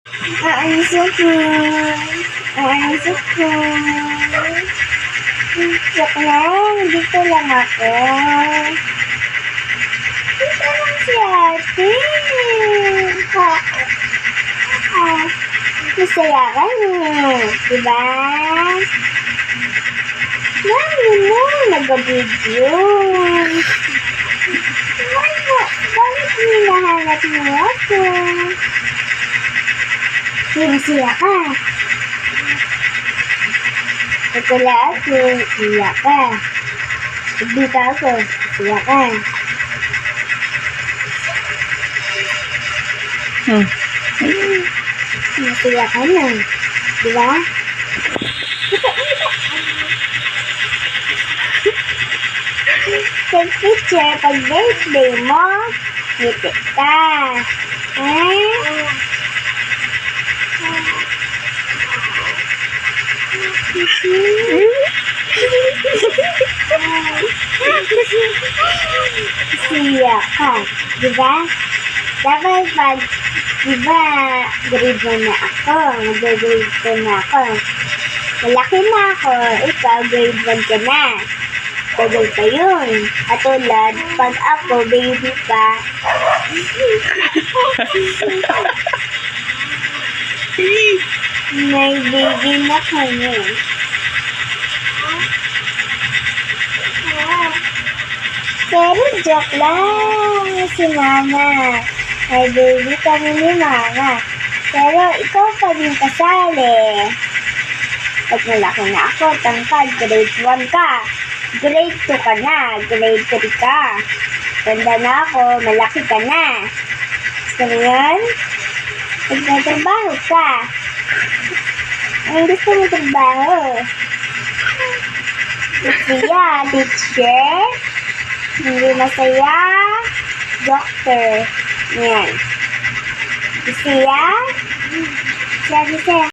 Aalis ako. Aalis ako. Joke lang. Dito lang ako. Dito lang si ate. Masaya ka niya. Diba? Mami mo, nag-video. Bakit hinahanap mo ako? Masaya ka. Ito lang ako, masaya ka. Dito ako, masaya ka. Masaya ka na. Diba? Take picture pag birthday mo. Ngiti ka. Siya ka. Diba? Dapat pag, diba, grade 1 na ako. Mag-grade 2 na ako. Malaki na ako. Ikaw, grade 1 ka na. Tagal pa yun. At tulad, pag ako, baby pa. May baby na kami. Pero joke lang si mama. May baby kami ni mama. Pero ikaw pa din kasali. Pag malaki na ako, tangkad, grade 1 ka. Grade 2 ka na, grade 3 ka. Ganda na ako, malaki ka na. Gusto mo yun? Magtatrabaho ka. Ang gusto mo trabaho? Masaya, teacher. Hindi masaya, doctor. Yan. Masaya? Sabi sa'yo.